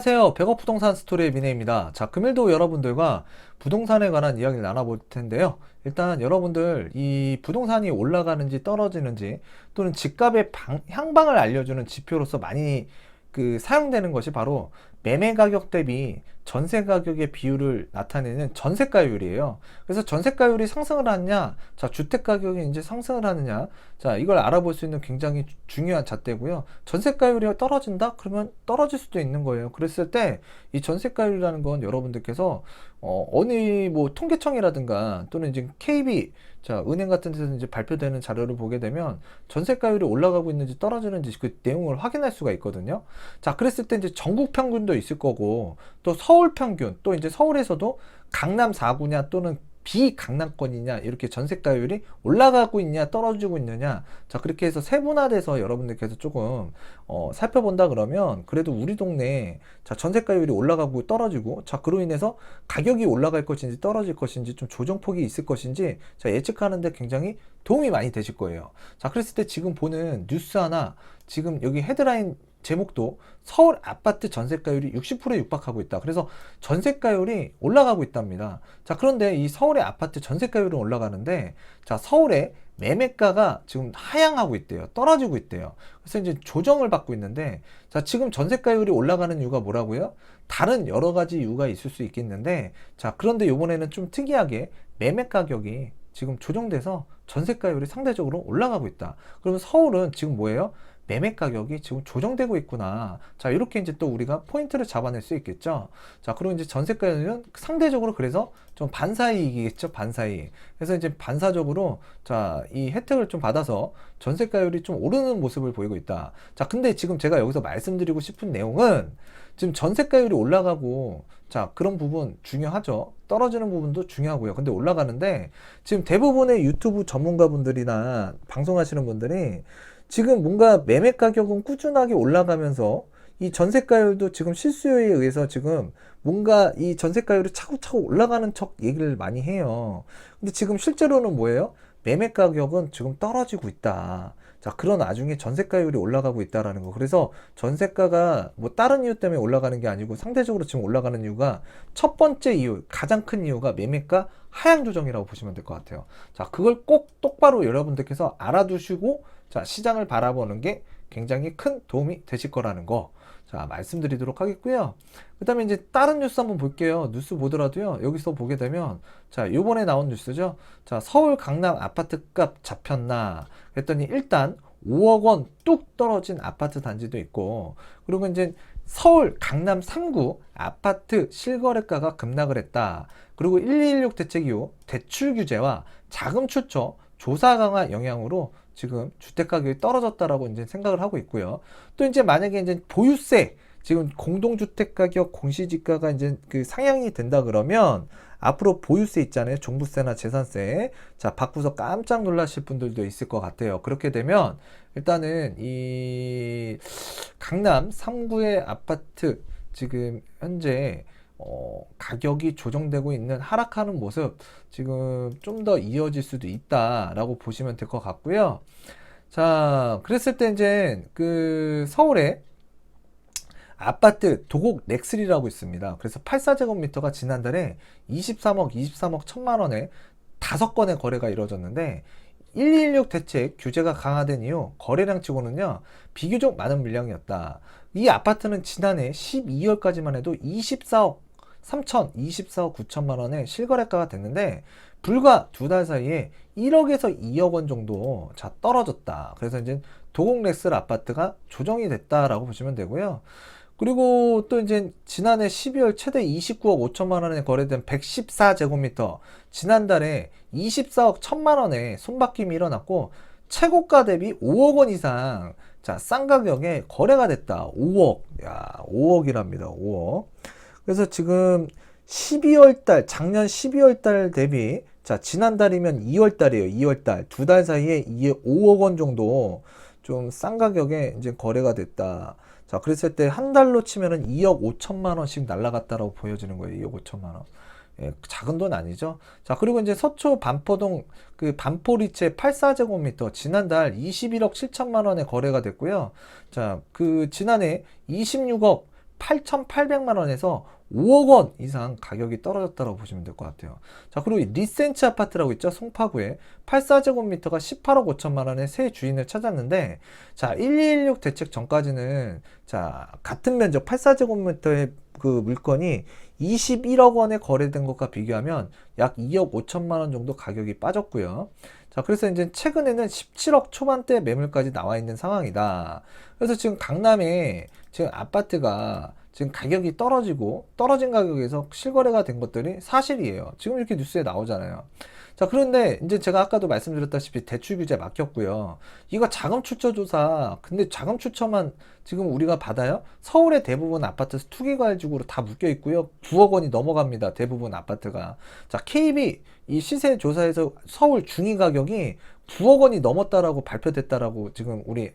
안녕하세요. 백업부동산 스토리의 미네입니다. 자, 금일도 여러분들과 부동산에 관한 이야기를 나눠볼 텐데요. 일단 여러분들 이 부동산이 올라가는지 떨어지는지 또는 집값의 향방을 알려주는 지표로서 많이 사용되는 것이 바로 매매 가격 대비 전세 가격의 비율을 나타내는 전세가율이에요. 그래서 전세가율이 상승을 하느냐, 자, 주택 가격이 이제 상승을 하느냐, 자, 이걸 알아볼 수 있는 굉장히 중요한 잣대고요. 전세가율이 떨어진다? 그러면 떨어질 수도 있는 거예요. 그랬을 때 이 전세가율이라는 건 여러분들께서 어느 뭐 통계청이라든가 또는 이제 KB, 자, 은행 같은 데서 이제 발표되는 자료를 보게 되면 전세가율이 올라가고 있는지 떨어지는지 그 내용을 확인할 수가 있거든요. 자, 그랬을 때 이제 전국 평균도 있을 거고 또 서울 평균, 또 이제 서울에서도 강남 4구냐 또는 비강남권이냐 이렇게 전세가율이 올라가고 있냐 떨어지고 있느냐, 자, 그렇게 해서 세분화돼서 여러분들께서 조금 살펴본다 그러면 그래도 우리 동네에 자, 전세가율이 올라가고 떨어지고, 자, 그로 인해서 가격이 올라갈 것인지 떨어질 것인지 좀 조정폭이 있을 것인지, 자, 예측하는데 굉장히 도움이 많이 되실 거예요. 자, 그랬을 때 지금 보는 뉴스 하나, 지금 여기 헤드라인 제목도 서울 아파트 전세가율이 60%에 육박하고 있다. 그래서 전세가율이 올라가고 있답니다. 자, 그런데 이 서울의 아파트 전세가율은 올라가는데, 자, 서울의 매매가가 지금 하향하고 있대요. 떨어지고 있대요. 그래서 이제 조정을 받고 있는데, 자, 지금 전세가율이 올라가는 이유가 뭐라고요? 다른 여러 가지 이유가 있을 수 있겠는데, 자, 그런데 이번에는 좀 특이하게 매매 가격이 지금 조정돼서 전세가율이 상대적으로 올라가고 있다. 그러면 서울은 지금 뭐예요? 매매 가격이 지금 조정되고 있구나. 자, 이렇게 이제 또 우리가 포인트를 잡아낼 수 있겠죠. 자, 그리고 이제 전세가율은 상대적으로 그래서 좀 반사이익이겠죠. 반사이익. 그래서 이제 반사적으로 자, 이 혜택을 좀 받아서 전세가율이 좀 오르는 모습을 보이고 있다. 자, 근데 지금 제가 여기서 말씀드리고 싶은 내용은 지금 전세가율이 올라가고, 자, 그런 부분 중요하죠. 떨어지는 부분도 중요하고요. 근데 올라가는데 지금 대부분의 유튜브 전문가분들이나 방송하시는 분들이 지금 뭔가 매매 가격은 꾸준하게 올라가면서 이 전세가율도 지금 실수요에 의해서 지금 뭔가 이 전세가율이 차곡차곡 올라가는 척 얘기를 많이 해요. 근데 지금 실제로는 뭐예요? 매매 가격은 지금 떨어지고 있다. 자, 그런 와중에 전세가율이 올라가고 있다라는 거. 그래서 전세가가 뭐 다른 이유 때문에 올라가는 게 아니고 상대적으로 지금 올라가는 이유가, 첫 번째 이유, 가장 큰 이유가 매매가 하향 조정이라고 보시면 될 것 같아요. 자, 그걸 꼭 똑바로 여러분들께서 알아두시고, 자, 시장을 바라보는 게 굉장히 큰 도움이 되실 거라는 거, 자, 말씀드리도록 하겠고요. 그 다음에 이제 다른 뉴스 한번 볼게요. 뉴스 보더라도요, 여기서 보게 되면, 자, 요번에 나온 뉴스죠. 자, 서울 강남 아파트 값 잡혔나 그랬더니 일단 5억 원 뚝 떨어진 아파트 단지도 있고, 그리고 이제 서울 강남 3구 아파트 실거래가가 급락을 했다. 그리고 1216 대책 이후 대출 규제와 자금 출처 조사 강화 영향으로 지금 주택 가격이 떨어졌다라고 이제 생각을 하고 있고요. 또 이제 만약에 이제 보유세, 지금 공동주택 가격 공시지가가 이제 상향이 된다 그러면 앞으로 보유세 있잖아요. 종부세나 재산세. 자, 받고서 깜짝 놀라실 분들도 있을 것 같아요. 그렇게 되면 일단은 이 강남 3구의 아파트 지금 현재 가격이 조정되고 있는, 하락하는 모습 지금 좀 더 이어질 수도 있다라고 보시면 될 것 같고요. 자, 그랬을 때 이제 서울에 아파트 도곡 넥슬이라고 있습니다. 그래서 84제곱미터가 지난달에 23억 천만 원에 5건의 거래가 이루어졌는데, 1216 대책 규제가 강화된 이후 거래량 치고는요 비교적 많은 물량이었다. 이 아파트는 지난해 12월까지만 해도 24억 9천만 원의 실거래가가 됐는데, 불과 2달 사이에 1억에서 2억 원 정도 자 떨어졌다. 그래서 이제 도곡렉슬 아파트가 조정이 됐다라고 보시면 되고요. 그리고 또 이제 지난해 12월 최대 29억 5천만 원에 거래된 114제곱미터, 지난달에 24억 1천만 원에 손바뀜이 일어났고 최고가 대비 5억 원 이상 자 싼 가격에 거래가 됐다. 5억, 야, 5억이랍니다. 5억. 그래서 지금 12월 달, 작년 12월 달 대비, 자, 지난달이면 2월 달이에요. 2월 달. 2달 사이에 5억 원 정도 좀 싼 가격에 이제 거래가 됐다. 자, 그랬을 때 한 달로 치면은 2억 5천만 원씩 날라갔다라고 보여지는 거예요. 2억 5천만 원. 예, 작은 돈 아니죠. 자, 그리고 이제 서초 반포동 반포리체 84제곱미터 지난달 21억 7천만 원에 거래가 됐고요. 자, 지난해 26억 8,800만 원에서 5억 원 이상 가격이 떨어졌다고 보시면 될 것 같아요. 자, 그리고 이 리센치 아파트라고 있죠. 송파구에 84제곱미터가 18억 5천만 원의 새 주인을 찾았는데, 자, 1216 대책 전까지는 자, 같은 면적 84제곱미터의 그 물건이 21억 원에 거래된 것과 비교하면 약 2억 5천만 원 정도 가격이 빠졌고요. 자, 그래서 이제 최근에는 17억 초반대 매물까지 나와 있는 상황이다. 그래서 지금 강남에 지금 아파트가 지금 가격이 떨어지고 떨어진 가격에서 실거래가 된 것들이 사실이에요. 지금 이렇게 뉴스에 나오잖아요. 자, 그런데 이제 제가 아까도 말씀드렸다시피 대출 규제 막혔고요. 이거 자금 출처 조사, 근데 자금 출처만 지금 우리가 받아요? 서울의 대부분 아파트 투기과열지구로 다 묶여 있고요. 9억 원이 넘어갑니다. 대부분 아파트가. 자, KB 이 시세 조사에서 서울 중위 가격이 9억 원이 넘었다라고 발표됐다라고 지금 우리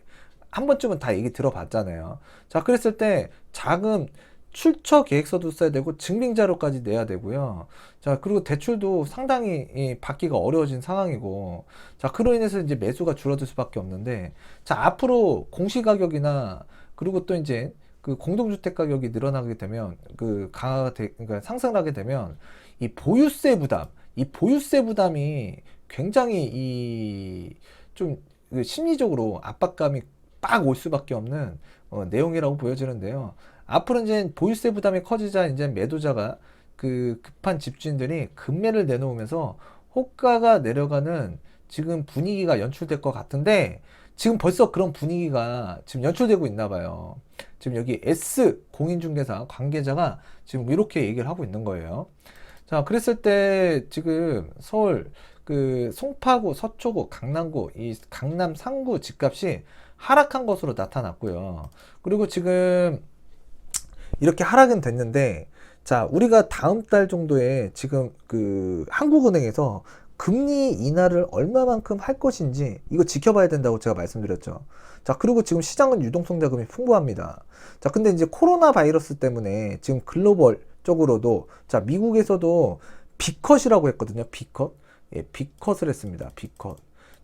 한 번쯤은 다 얘기 들어봤잖아요. 자, 그랬을 때 자금 출처 계획서도 써야 되고 증빙자료까지 내야 되고요. 자, 그리고 대출도 상당히 받기가 어려워진 상황이고, 자, 그로 인해서 이제 매수가 줄어들 수밖에 없는데, 자, 앞으로 공시가격이나 그리고 또 이제 그 공동주택 가격이 늘어나게 되면 그러니까 상승을 하게 되면 이 보유세 부담, 이 보유세 부담이 굉장히 좀 심리적으로 압박감이 빡 올 수밖에 없는 내용이라고 보여지는데요. 앞으로 이제 보유세 부담이 커지자 이제 매도자가 그 급한 집주인들이 급매를 내놓으면서 호가가 내려가는 지금 분위기가 연출될 것 같은데, 지금 벌써 그런 분위기가 지금 연출되고 있나 봐요. 지금 여기 S 공인중개사 관계자가 지금 이렇게 얘기를 하고 있는 거예요. 자, 그랬을 때 지금 서울 그 송파구, 서초구, 강남구, 이 강남 상구 집값이 하락한 것으로 나타났고요. 그리고 지금 이렇게 하락은 됐는데, 자, 우리가 다음 달 정도에 지금 그 한국은행에서 금리 인하를 얼마만큼 할 것인지 이거 지켜봐야 된다고 제가 말씀드렸죠. 자, 그리고 지금 시장은 유동성 자금이 풍부합니다. 자, 근데 이제 코로나 바이러스 때문에 지금 글로벌적으로도, 자, 미국에서도 B컷이라고 했거든요. B컷. 예, B컷을 했습니다. B컷.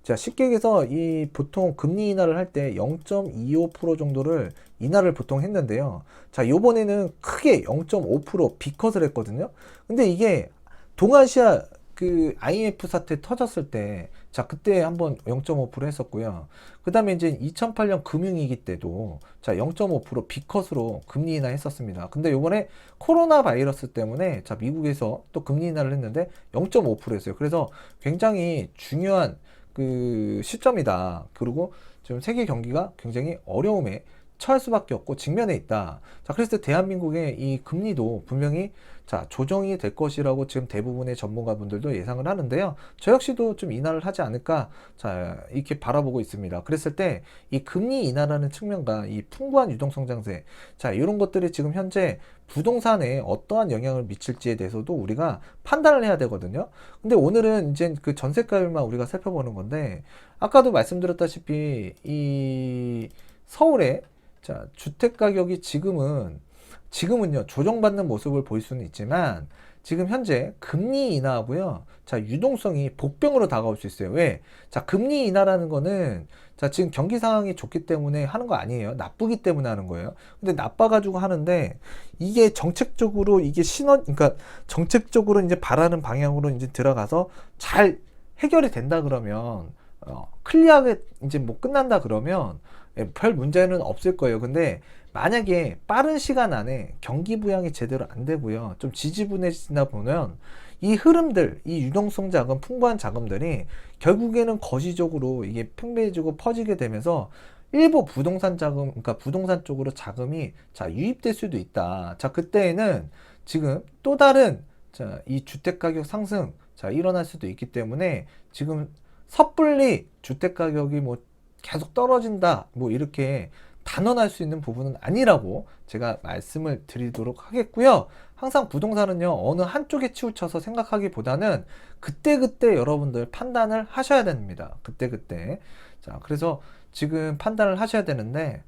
자, 쉽게 얘기해서 이 보통 금리 인하를 할 때 0.25% 정도를 인하를 보통 했는데요. 자, 요번에는 크게 0.5% B컷을 했거든요. 근데 이게 동아시아 그 IMF 사태 터졌을 때, 자, 그때 한번 0.5% 했었고요. 그 다음에 이제 2008년 금융위기 때도 자, 0.5% B컷으로 금리 인하 했었습니다. 근데 요번에 코로나 바이러스 때문에 자, 미국에서 또 금리 인하를 했는데 0.5% 했어요. 그래서 굉장히 중요한 그 시점이다. 그리고 지금 세계 경기가 굉장히 어려움에 처할 수밖에 없고 직면해 있다. 자, 그래서 대한민국의 이 금리도 분명히 자, 조정이 될 것이라고 지금 대부분의 전문가분들도 예상을 하는데요. 저 역시도 좀 인하를 하지 않을까, 자, 이렇게 바라보고 있습니다. 그랬을 때 이 금리 인하라는 측면과 이 풍부한 유동성 장세, 자, 이런 것들이 지금 현재 부동산에 어떠한 영향을 미칠지에 대해서도 우리가 판단을 해야 되거든요. 근데 오늘은 이제 그 전세가율만 우리가 살펴보는 건데, 아까도 말씀드렸다시피 이 서울에 자, 주택 가격이 지금은요, 조정받는 모습을 보일 수는 있지만, 지금 현재 금리 인하하고요, 자, 유동성이 복병으로 다가올 수 있어요. 왜? 자, 금리 인하라는 거는, 자, 지금 경기 상황이 좋기 때문에 하는 거 아니에요. 나쁘기 때문에 하는 거예요. 근데 나빠가지고 하는데, 이게 정책적으로, 그러니까 정책적으로 이제 바라는 방향으로 이제 들어가서 잘 해결이 된다 그러면, 클리어하게 이제 뭐 끝난다 그러면, 별 문제는 없을 거예요. 근데 만약에 빠른 시간 안에 경기 부양이 제대로 안 되고요, 좀 지지부진하다 보면 이 흐름들, 이 유동성 자금, 풍부한 자금들이 결국에는 거시적으로 이게 팽배해지고 퍼지게 되면서 일부 부동산 자금, 그러니까 부동산 쪽으로 자금이 자, 유입될 수도 있다. 자, 그때에는 지금 또 다른 자, 이 주택 가격 상승 자, 일어날 수도 있기 때문에 지금 섣불리 주택 가격이 뭐 계속 떨어진다, 뭐 이렇게 단언할 수 있는 부분은 아니라고 제가 말씀을 드리도록 하겠고요. 항상 부동산은요, 어느 한쪽에 치우쳐서 생각하기보다는 그때그때 여러분들 판단을 하셔야 됩니다. 그때그때. 자, 그래서 지금 판단을 하셔야 되는데,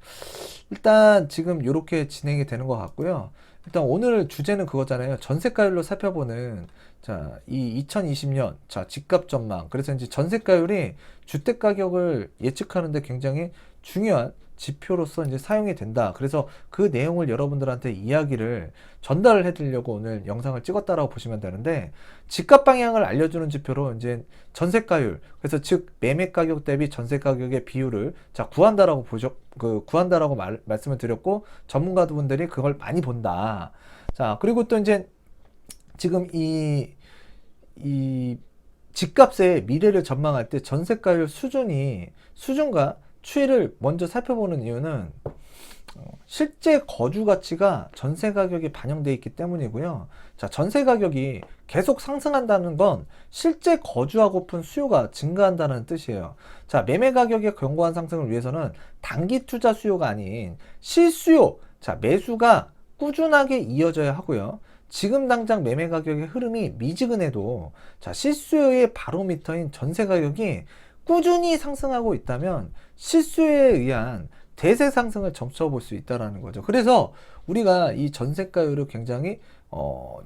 일단 지금 이렇게 진행이 되는 것 같고요. 일단 오늘 주제는 그거잖아요. 전세가율로 살펴보는 자, 이 2020년 자, 집값 전망. 그래서 이제 전세가율이 주택 가격을 예측하는데 굉장히 중요한 지표로서 이제 사용이 된다. 그래서 그 내용을 여러분들한테 이야기를 전달을 해드리려고 오늘 영상을 찍었다라고 보시면 되는데, 집값 방향을 알려주는 지표로 이제 전세가율, 그래서 즉 매매 가격 대비 전세 가격의 비율을 자 구한다라고 구한다라고 말씀을 드렸고, 전문가분들이 그걸 많이 본다. 자, 그리고 또 이제 지금 이 집값의 미래를 전망할 때 전세가율 수준과 추이를 먼저 살펴보는 이유는 실제 거주 가치가 전세 가격에 반영되어 있기 때문이고요. 자, 전세 가격이 계속 상승한다는 건 실제 거주하고픈 수요가 증가한다는 뜻이에요. 자, 매매 가격의 견고한 상승을 위해서는 단기 투자 수요가 아닌 실수요, 자, 매수가 꾸준하게 이어져야 하고요. 지금 당장 매매 가격의 흐름이 미지근해도 자, 실수요의 바로미터인 전세 가격이 꾸준히 상승하고 있다면 실수요에 의한 대세 상승을 점쳐볼 수 있다는 거죠. 그래서 우리가 이 전세가율을 굉장히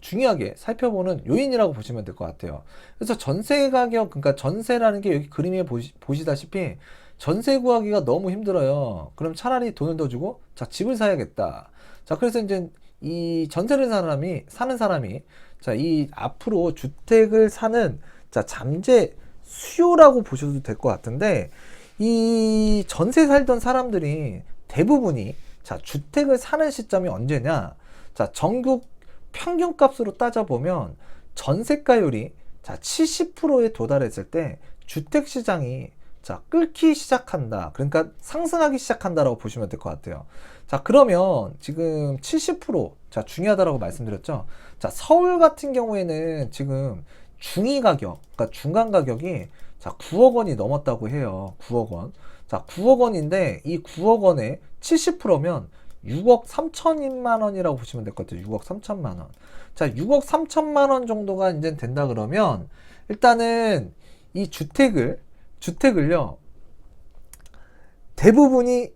중요하게 살펴보는 요인이라고 보시면 될 것 같아요. 그래서 전세 가격, 그러니까 전세라는 게 여기 그림에 보시다시피 전세 구하기가 너무 힘들어요. 그럼 차라리 돈을 더 주고 자, 집을 사야겠다. 자, 그래서 이제 이 전세를 사는 사람이 자, 이 앞으로 주택을 사는 자, 잠재 수요라고 보셔도 될 것 같은데, 이 전세 살던 사람들이 대부분이 자, 주택을 사는 시점이 언제냐? 자, 전국 평균값으로 따져보면 전세가율이 자, 70%에 도달했을 때 주택 시장이 자, 끓기 시작한다. 그러니까 상승하기 시작한다라고 보시면 될 것 같아요. 자, 그러면 지금 70% 자, 중요하다라고 말씀드렸죠. 자, 서울 같은 경우에는 지금 중위 가격, 그러니까 중간 가격이 자, 9억 원이 넘었다고 해요. 9억 원. 자, 9억 원인데 이 9억 원에 70%면 6억 3천만 원이라고 보시면 될 것 같아요. 6억 3천만 원. 자, 6억 3천만 원 정도가 이제 된다 그러면 일단은 이 주택을요. 대부분이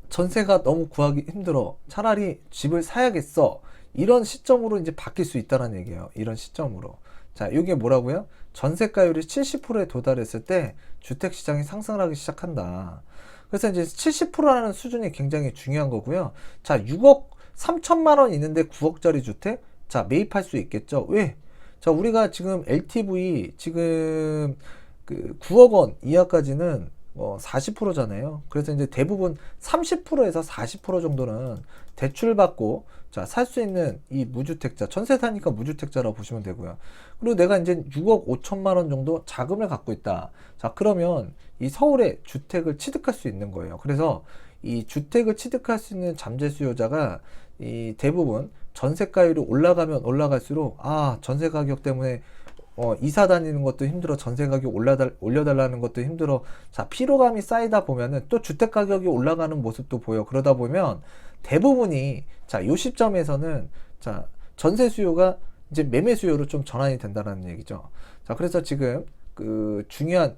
전세가 너무 구하기 힘들어. 차라리 집을 사야겠어. 이런 시점으로 이제 바뀔 수 있다는 얘기예요. 이런 시점으로. 자, 이게 뭐라고요? 전세가율이 70%에 도달했을 때 주택시장이 상승을 하기 시작한다. 그래서 이제 70%라는 수준이 굉장히 중요한 거고요. 자, 6억 3천만 원 있는데 9억짜리 주택? 자, 매입할 수 있겠죠. 왜? 자, 우리가 지금 LTV 지금 그 9억 원 이하까지는 40%잖아요. 그래서 이제 대부분 30%에서 40% 정도는 대출받고 자, 살 수 있는 이 무주택자, 전세 사니까 무주택자라고 보시면 되고요. 그리고 내가 이제 6억 5천만 원 정도 자금을 갖고 있다. 자, 그러면 이 서울에 주택을 취득할 수 있는 거예요. 그래서 이 주택을 취득할 수 있는 잠재 수요자가 이 대부분 전세가율이 올라가면 올라갈수록 전세 가격 때문에 이사 다니는 것도 힘들어, 전세 가격 올려달라는 것도 힘들어. 자, 피로감이 쌓이다 보면은 또 주택 가격이 올라가는 모습도 보여. 그러다 보면 대부분이 자, 요 시점에서는 자, 전세 수요가 이제 매매 수요로 좀 전환이 된다는 얘기죠. 자, 그래서 지금 그 중요한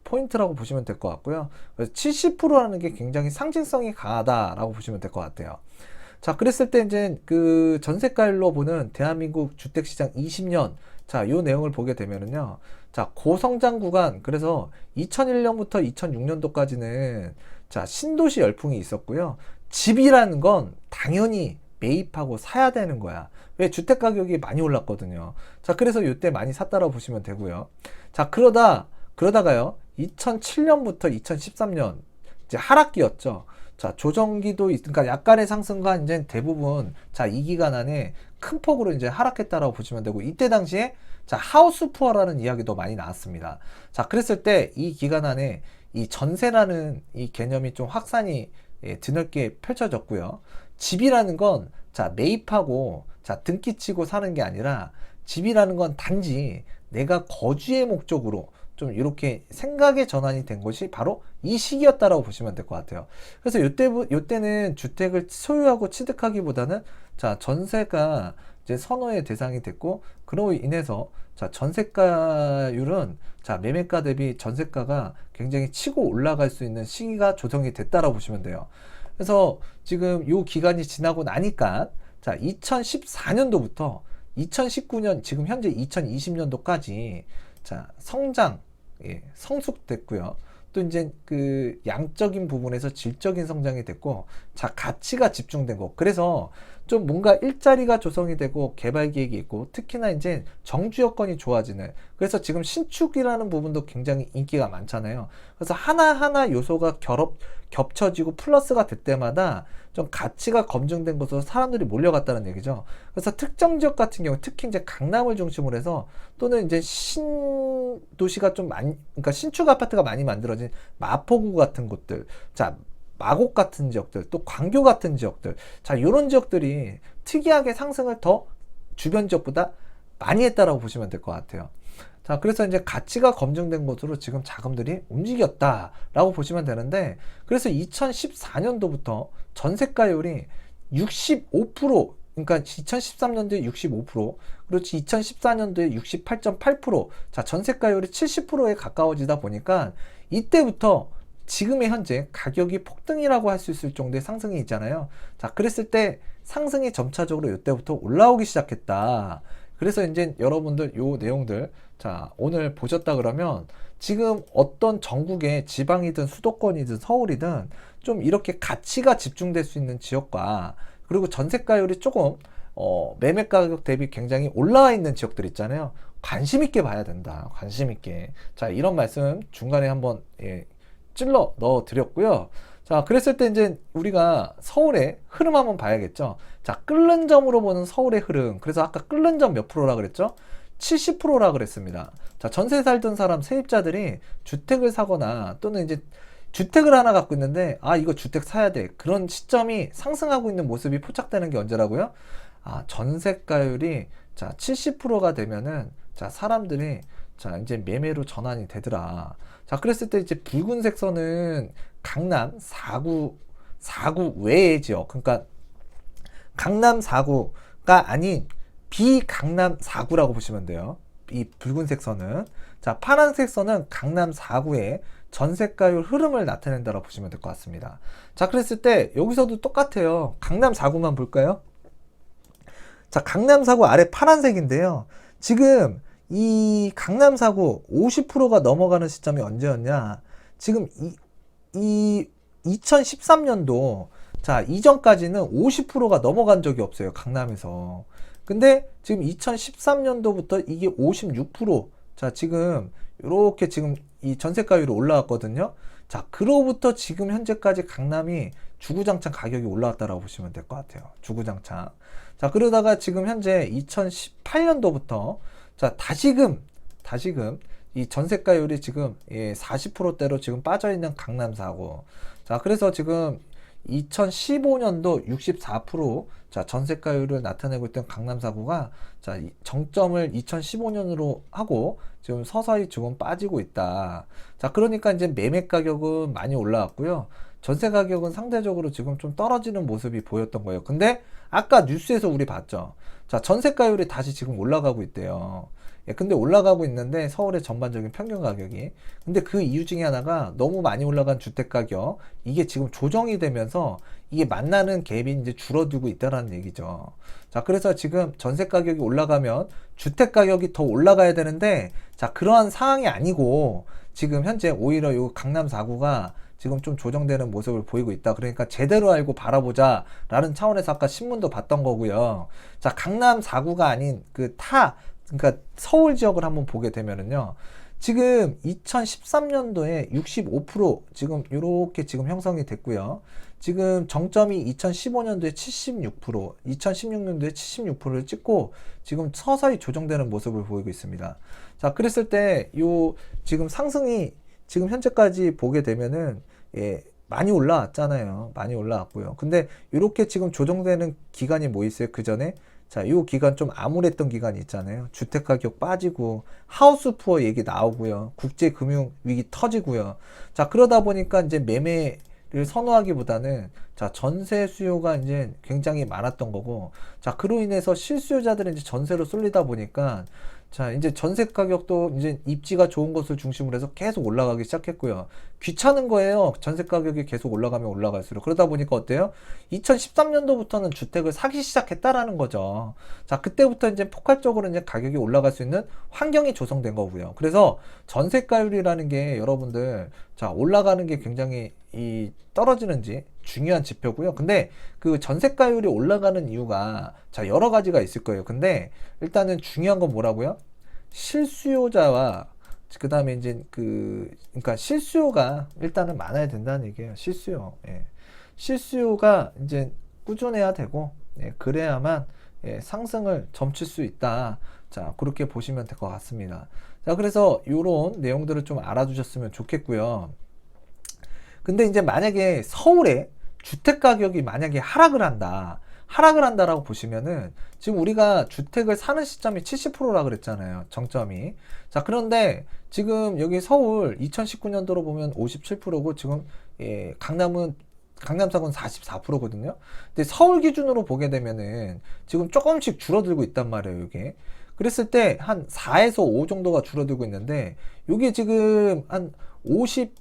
포인트라고 보시면 될 것 같고요. 그래서 70%라는 게 굉장히 상징성이 강하다라고 보시면 될 것 같아요. 자, 그랬을 때 이제 그 전세가율로 보는 대한민국 주택시장 20년, 자, 요 내용을 보게 되면은요. 자, 고성장 구간, 그래서 2001년부터 2006년도까지는 자, 신도시 열풍이 있었고요. 집이라는 건 당연히 매입하고 사야 되는 거야. 왜? 주택 가격이 많이 올랐거든요. 자, 그래서 이때 많이 샀다라고 보시면 되고요. 자, 그러다가요. 2007년부터 2013년 이제 하락기였죠. 자, 조정기도 그러니까 약간의 상승과 이제 대부분 자, 이 기간 안에 큰 폭으로 이제 하락했다라고 보시면 되고, 이때 당시에 자, 하우스 푸어라는 이야기도 많이 나왔습니다. 자, 그랬을 때 이 기간 안에 이 전세라는 이 개념이 좀 확산이 드넓게 펼쳐졌고요. 집이라는 건 자, 매입하고 자, 등기치고 사는 게 아니라 집이라는 건 단지 내가 거주의 목적으로 좀 이렇게 생각의 전환이 된 것이 바로 이 시기였다라고 보시면 될 것 같아요. 그래서 요때는 주택을 소유하고 취득하기보다는 자, 전세가 이제 선호의 대상이 됐고, 그로 인해서 자, 전세가율은 자, 매매가 대비 전세가가 굉장히 치고 올라갈 수 있는 시기가 조성이 됐다라고 보시면 돼요. 그래서 지금 요 기간이 지나고 나니까 자, 2014년도부터 2019년 지금 현재 2020년도까지 자, 성장됐고요. 또 이제 그 양적인 부분에서 질적인 성장이 됐고, 자, 가치가 집중된 거. 그래서 좀 뭔가 일자리가 조성이 되고 개발 계획이 있고, 특히나 이제 정주 여건이 좋아지는, 그래서 지금 신축이라는 부분도 굉장히 인기가 많잖아요. 그래서 하나하나 요소가 겹쳐지고 플러스가 될 때마다 좀 가치가 검증된 곳으로 사람들이 몰려갔다는 얘기죠. 그래서 특정 지역 같은 경우, 특히 이제 강남을 중심으로 해서, 또는 이제 신도시가 좀 많이, 그러니까 신축 아파트가 많이 만들어진 마포구 같은 곳들, 자, 마곡 같은 지역들, 또 광교 같은 지역들, 자, 요런 지역들이 특이하게 상승을 더 주변 지역보다 많이 했다라고 보시면 될 것 같아요. 자, 그래서 이제 가치가 검증된 곳으로 지금 자금들이 움직였다라고 보시면 되는데, 그래서 2014년도부터 전세가율이 65%, 그러니까 2013년도에 65%, 그렇지 2014년도에 68.8%, 자, 전세가율이 70%에 가까워지다 보니까 이때부터 지금의 현재 가격이 폭등이라고 할 수 있을 정도의 상승이 있잖아요. 자, 그랬을 때 상승이 점차적으로 이때부터 올라오기 시작했다. 그래서 이제 여러분들 요 내용들, 자, 오늘 보셨다 그러면 지금 어떤 전국의 지방이든 수도권이든 서울이든 좀 이렇게 가치가 집중될 수 있는 지역과, 그리고 전세가율이 조금 매매 가격 대비 굉장히 올라와 있는 지역들 있잖아요. 관심 있게 봐야 된다. 관심 있게. 자, 이런 말씀 중간에 한번 찔러 넣어 드렸고요. 자, 그랬을 때 이제 우리가 서울의 흐름 한번 봐야겠죠. 자, 끓는 점으로 보는 서울의 흐름. 그래서 아까 끓는 점 몇 프로라 그랬죠? 70%라 그랬습니다. 자, 전세 살던 사람, 세입자들이 주택을 사거나, 또는 이제 주택을 하나 갖고 있는데, 아, 이거 주택 사야 돼. 그런 시점이 상승하고 있는 모습이 포착되는 게 언제라고요? 아, 전세가율이 자, 70%가 되면은, 자, 사람들이 자, 이제 매매로 전환이 되더라. 자, 그랬을 때 이제 붉은색 선은 강남 4구 외의 지역, 그러니까 강남 4구가 아닌 비강남 4구라고 보시면 돼요. 이 붉은색 선은. 자, 파란색 선은 강남 4구의 전세가율 흐름을 나타낸다고 보시면 될 것 같습니다. 자, 그랬을 때 여기서도 똑같아요. 강남 4구만 볼까요? 자, 강남 4구 아래 파란색인데요. 지금 이 강남 4구 50%가 넘어가는 시점이 언제였냐? 지금 이 2013년도, 자, 이전까지는 50%가 넘어간 적이 없어요. 강남에서. 근데 지금 2013년도부터 이게 56%, 자, 지금 이렇게 지금 이 전세가율이 올라왔거든요. 자, 그로부터 지금 현재까지 강남이 주구장창 가격이 올라왔다라고 보시면 될 것 같아요. 주구장창. 자, 그러다가 지금 현재 2018년도부터 자, 다시금 이 전세가율이 지금 40%대로 지금 빠져있는 강남 4구. 자, 그래서 지금 2015년도 64%, 자, 전세가율을 나타내고 있던 강남 4구가 자, 정점을 2015년으로 하고 지금 서서히 조금 빠지고 있다. 자, 그러니까 이제 매매 가격은 많이 올라왔고요. 전세 가격은 상대적으로 지금 좀 떨어지는 모습이 보였던 거예요. 근데 아까 뉴스에서 우리 봤죠. 자, 전세가율이 다시 지금 올라가고 있대요. 근데 올라가고 있는데 서울의 전반적인 평균 가격이, 근데 그 이유 중에 하나가 너무 많이 올라간 주택 가격, 이게 지금 조정이 되면서 이게 만나는 갭이 이제 줄어들고 있다라는 얘기죠. 자, 그래서 지금 전세 가격이 올라가면 주택 가격이 더 올라가야 되는데, 자, 그러한 상황이 아니고 지금 현재 오히려 요 강남 4구가 지금 좀 조정되는 모습을 보이고 있다. 그러니까 제대로 알고 바라보자 라는 차원에서 아까 신문도 봤던 거고요. 자, 강남 4구가 아닌 그러니까 서울 지역을 한번 보게 되면은요. 지금 2013년도에 65% 지금 이렇게 지금 형성이 됐고요. 지금 정점이 2015년도에 76%, 2016년도에 76%를 찍고 지금 서서히 조정되는 모습을 보이고 있습니다. 자, 그랬을 때 요 지금 상승이 지금 현재까지 보게 되면은 많이 올라왔잖아요. 많이 올라왔고요. 근데 이렇게 지금 조정되는 기간이 뭐 있어요? 그 전에 자, 이 기간 좀 암울했던 기간이 있잖아요. 주택 가격 빠지고 하우스 푸어 얘기 나오고요. 국제 금융 위기 터지고요. 자, 그러다 보니까 이제 매매를 선호하기보다는 자, 전세 수요가 이제 굉장히 많았던 거고, 자, 그로 인해서 실수요자들은 이제 전세로 쏠리다 보니까 자, 이제 전세 가격도 이제 입지가 좋은 곳을 중심으로 해서 계속 올라가기 시작했고요. 귀찮은 거예요. 전세 가격이 계속 올라가면 올라갈수록. 그러다 보니까 어때요? 2013년도부터는 주택을 사기 시작했다라는 거죠. 자, 그때부터 이제 폭발적으로 이제 가격이 올라갈 수 있는 환경이 조성된 거고요. 그래서 전세가율이라는 게 여러분들, 자, 올라가는 게 굉장히 떨어지는지 중요한 지표고요. 근데 그 전세가율이 올라가는 이유가 자, 여러 가지가 있을 거예요. 근데 일단은 중요한 건 뭐라고요? 실수요자와 그 다음에 이제 그러니까 실수요가 일단은 많아야 된다는 얘기예요. 실수요. 예. 실수요가 이제 꾸준해야 되고, 예, 그래야만, 예, 상승을 점칠 수 있다. 자, 그렇게 보시면 될 것 같습니다. 자, 그래서 이런 내용들을 좀 알아두셨으면 좋겠고요. 근데 이제 만약에 서울에 주택 가격이 만약에 하락을 한다라고 보시면은 지금 우리가 주택을 사는 시점이 70%라 그랬잖아요. 정점이. 자, 그런데 지금 여기 서울 2019년도로 보면 57%고 지금, 예, 강남사고는 44%거든요. 근데 서울 기준으로 보게 되면은 지금 조금씩 줄어들고 있단 말이에요, 이게. 그랬을 때 한 4에서 5 정도가 줄어들고 있는데, 이게 지금 한 50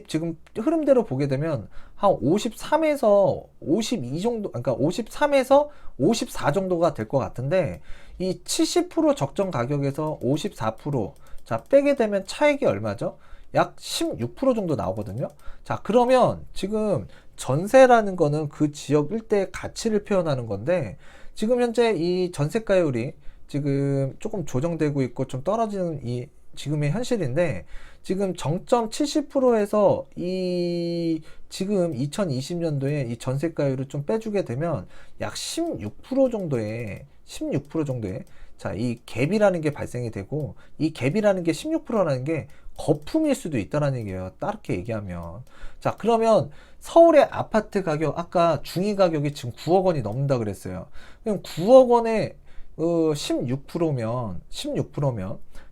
지금 흐름대로 보게 되면 한 53에서 52 정도, 그러니까 53에서 54 정도가 될 것 같은데, 이 70% 적정 가격에서 54%, 자, 빼게 되면 차익이 얼마죠? 약 16% 정도 나오거든요. 자, 그러면 지금 전세라는 거는 그 지역 일대의 가치를 표현하는 건데, 지금 현재 이 전세가율이 지금 조금 조정되고 있고 좀 떨어지는 이 지금의 현실인데, 지금 정점 70%에서 지금 2020년도에 이 전세가율을 좀 빼주게 되면 약 16% 정도의 자, 이 갭이라는 게 발생이 되고, 이 갭이라는 게 16%라는 게 거품일 수도 있다는 얘기예요. 따르게 얘기하면. 자, 그러면 서울의 아파트 가격, 아까 중위 가격이 지금 9억 원이 넘는다 그랬어요. 그럼 9억 원에 16%면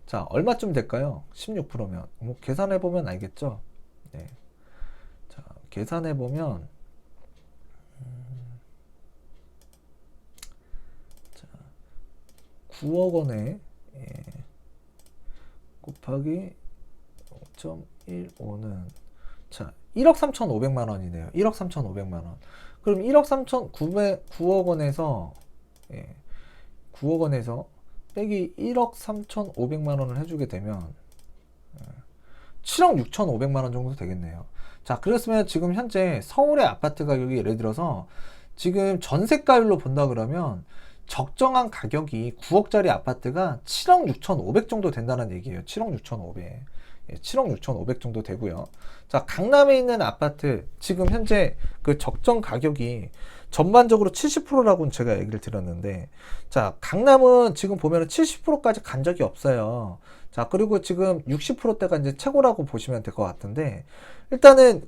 자, 얼마쯤 될까요? 16%면 뭐 계산해 보면 알겠죠? 네. 자, 계산해 보면 자, 9억 원에, 예, 곱하기 0.15는 자, 1억 3,500만 원이네요. 1억 3,500만 원. 그럼 1억 3,900 9억 원에서, 예, 9억 원에서 빼기 1억 3,500만 원을 해주게 되면 7억 6,500만 원 정도 되겠네요. 자, 그렇으면 지금 현재 서울의 아파트 가격이 예를 들어서 지금 전세가율로 본다 그러면 적정한 가격이 9억짜리 아파트가 7억 6,500 정도 된다는 얘기예요. 7억 6,500. 예, 7억 6,500 정도 되고요. 자, 강남에 있는 아파트 지금 현재 그 적정 가격이 전반적으로 70%라고는 제가 얘기를 드렸는데, 자, 강남은 지금 보면은 70%까지 간 적이 없어요. 자, 그리고 지금 60%대가 이제 최고라고 보시면 될 것 같은데, 일단은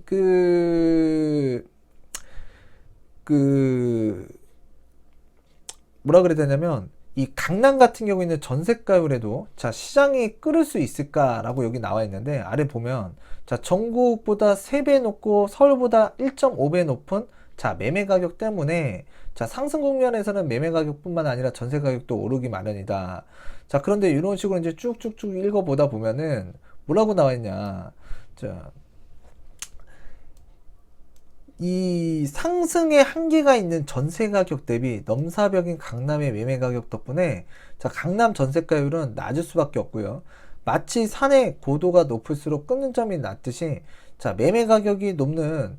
뭐라 그래야 되냐면, 이 강남 같은 경우에는 전세가율에도 자, 시장이 끓을 수 있을까라고 여기 나와 있는데, 아래 보면 자, 전국보다 3배 높고 서울보다 1.5배 높은 자, 매매 가격 때문에 자, 상승 국면에서는 매매 가격뿐만 아니라 전세 가격도 오르기 마련이다. 자, 그런데 이런 식으로 이제 쭉쭉쭉 읽어보다 보면은 뭐라고 나와 있냐. 자, 이 상승의 한계가 있는 전세 가격 대비 넘사벽인 강남의 매매 가격 덕분에 자, 강남 전세가율은 낮을 수밖에 없고요. 마치 산의 고도가 높을수록 끊는 점이 낮듯이 자, 매매 가격이 높은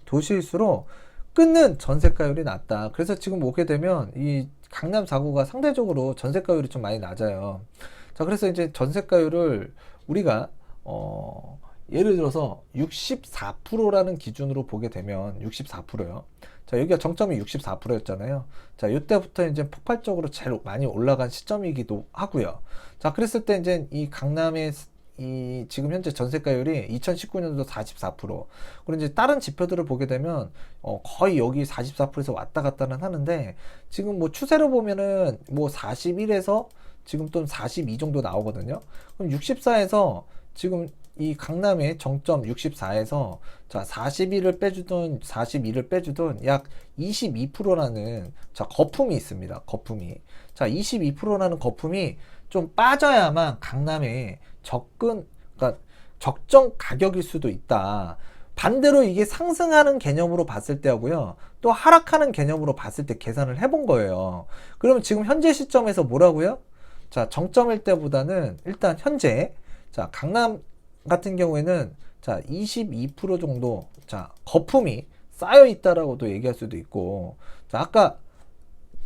도시일수록 끊는 전세가율이 낮다. 그래서 지금 오게 되면 이 강남 4구가 상대적으로 전세가율이 좀 많이 낮아요. 자, 그래서 이제 전세가율을 우리가 예를 들어서 64%라는 기준으로 보게 되면 64%요. 자, 여기가 정점이 64%였잖아요. 자, 이때부터 이제 폭발적으로 제일 많이 올라간 시점이기도 하고요. 자, 그랬을 때 이제 이 강남의 지금 현재 전세가율이 2019년도 44%. 그리고 이제 다른 지표들을 보게 되면 거의 여기 44%에서 왔다 갔다는 하는데, 지금 뭐 추세로 보면은 뭐 41에서 지금 또 42 정도 나오거든요. 그럼 64에서 지금 이 강남의 정점 64에서 자 41을 빼주던 42를 빼주던 약 22%라는 자 거품이 있습니다. 거품이 자 22%라는 거품이 좀 빠져야만 강남에 그러니까 적정 가격일 수도 있다. 반대로 이게 상승하는 개념으로 봤을 때하고요, 또 하락하는 개념으로 봤을 때 계산을 해본 거예요. 그러면 지금 현재 시점에서 뭐라고요? 자, 정점일 때보다는 일단 현재 자 강남 같은 경우에는 자 22% 정도 자 거품이 쌓여 있다라고도 얘기할 수도 있고, 자 아까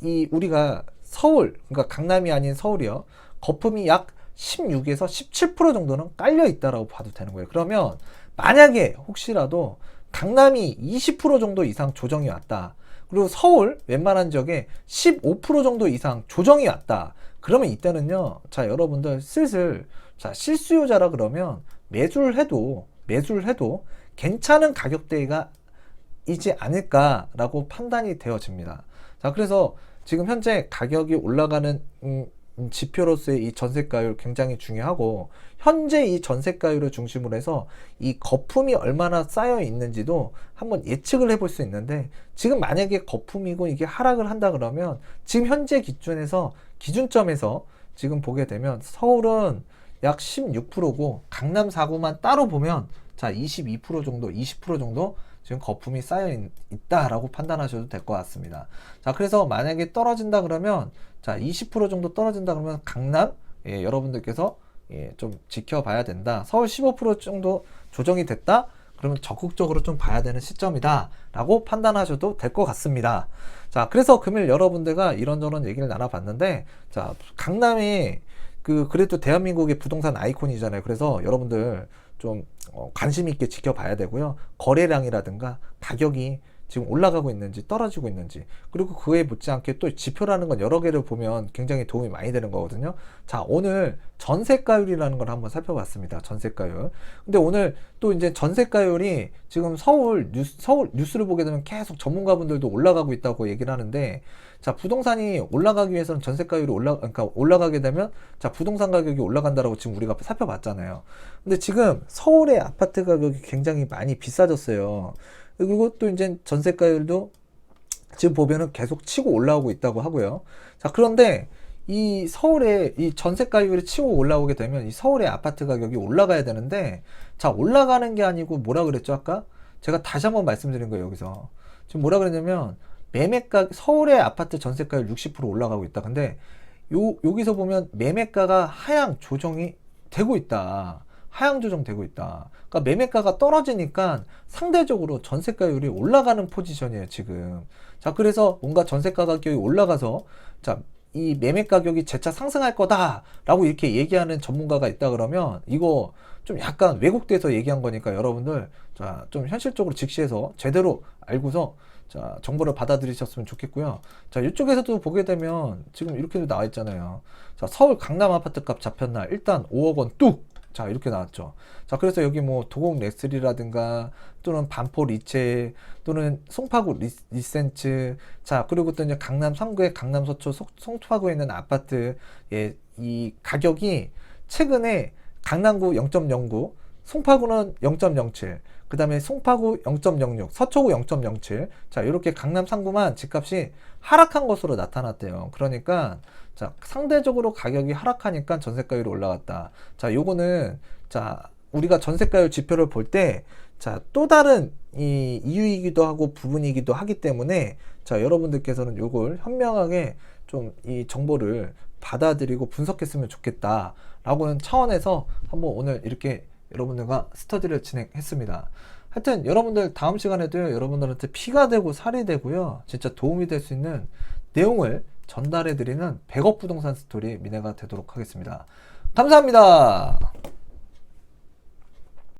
이 우리가 서울, 그러니까 강남이 아닌 서울이요, 거품이 약 16에서 17% 정도는 깔려 있다라고 봐도 되는 거예요. 그러면 만약에 혹시라도 강남이 20% 정도 이상 조정이 왔다, 그리고 서울 웬만한 지역에 15% 정도 이상 조정이 왔다, 그러면 이때는요, 자 여러분들 슬슬 자 실수요자라 그러면 매수를 해도 괜찮은 가격대가 이지 않을까라고 판단이 되어집니다. 자 그래서 지금 현재 가격이 올라가는 지표로서의 이 전세가율 굉장히 중요하고, 현재 이 전세가율을 중심으로 해서 이 거품이 얼마나 쌓여 있는지도 한번 예측을 해볼 수 있는데, 지금 만약에 거품이고 이게 하락을 한다 그러면 지금 현재 기준점에서 지금 보게 되면 서울은 약 16%고 강남 4구만 따로 보면 자 22% 정도 20% 정도 지금 거품이 쌓여 있다라고 판단하셔도 될 것 같습니다. 자 그래서 만약에 떨어진다 그러면 자 20% 정도 떨어진다 그러면 강남 여러분들께서 좀 지켜봐야 된다. 서울 15% 정도 조정이 됐다 그러면 적극적으로 좀 봐야 되는 시점이다 라고 판단하셔도 될 것 같습니다. 자 그래서 금일 여러분들과 이런저런 얘기를 나눠봤는데, 자 강남이 그래도 대한민국의 부동산 아이콘이잖아요. 그래서 여러분들 좀 관심 있게 지켜봐야 되고요. 거래량이라든가 가격이 지금 올라가고 있는지 떨어지고 있는지, 그리고 그에 못지않게 또 지표라는 건 여러 개를 보면 굉장히 도움이 많이 되는 거거든요. 자 오늘 전세가율이라는 걸 한번 살펴봤습니다. 전세가율. 근데 오늘 또 이제 전세가율이 지금 서울 뉴스를 보게 되면 계속 전문가분들도 올라가고 있다고 얘기를 하는데, 자 부동산이 올라가기 위해서는 전세가율이 그러니까 올라가게 되면 자 부동산 가격이 올라간다라고 지금 우리가 살펴봤잖아요. 근데 지금 서울의 아파트 가격이 굉장히 많이 비싸졌어요. 그리고 또 이제 전세가율도 지금 보면은 계속 치고 올라오고 있다고 하고요. 자 그런데 이 서울의 이 전세가율이 치고 올라오게 되면 이 서울의 아파트 가격이 올라가야 되는데, 자 올라가는 게 아니고 뭐라 그랬죠 아까? 제가 다시 한번 말씀드린 거예요. 여기서 지금 뭐라 그랬냐면 매매가 서울의 아파트 전세가율 60% 올라가고 있다. 근데 여기서 보면 매매가가 하향 조정이 되고 있다. 하향 조정되고 있다. 그러니까 매매가가 떨어지니까 상대적으로 전세가율이 올라가는 포지션이에요 지금. 자 그래서 뭔가 전세가 가격이 올라가서 자 이 매매 가격이 재차 상승할 거다라고 이렇게 얘기하는 전문가가 있다 그러면 이거 좀 약간 왜곡돼서 얘기한 거니까 여러분들 자 좀 현실적으로 직시해서 제대로 알고서 자 정보를 받아들이셨으면 좋겠고요. 자 이쪽에서도 보게 되면 지금 이렇게도 나와 있잖아요. 자 서울 강남 아파트 값 잡혔나, 일단 5억 원 뚝. 자 이렇게 나왔죠. 자 그래서 여기 뭐 도곡 레스리라든가 또는 반포 리체 또는 송파구 리센츠, 자 그리고 또 이제 강남 3구의 강남 서초 송파구에 있는 아파트 이 가격이 최근에 강남구 0.09, 송파구는 0.07, 그 다음에 송파구 0.06, 서초구 0.07, 자 이렇게 강남 3구만 집값이 하락한 것으로 나타났대요. 그러니까 자 상대적으로 가격이 하락하니까 전세가율이 올라갔다. 자 요거는 자 우리가 전세가율 지표를 볼 때 자 또 다른 이 이유이기도 하고 부분이기도 하기 때문에 자 여러분들께서는 요걸 현명하게 좀 이 정보를 받아들이고 분석했으면 좋겠다 라고는 차원에서 한번 오늘 이렇게 여러분들과 스터디를 진행했습니다. 하여튼 여러분들 다음 시간에도 여러분들한테 피가 되고 살이 되고요, 진짜 도움이 될 수 있는 내용을 전달해 드리는 100억 부동산 스토리 미네가 되도록 하겠습니다. 감사합니다.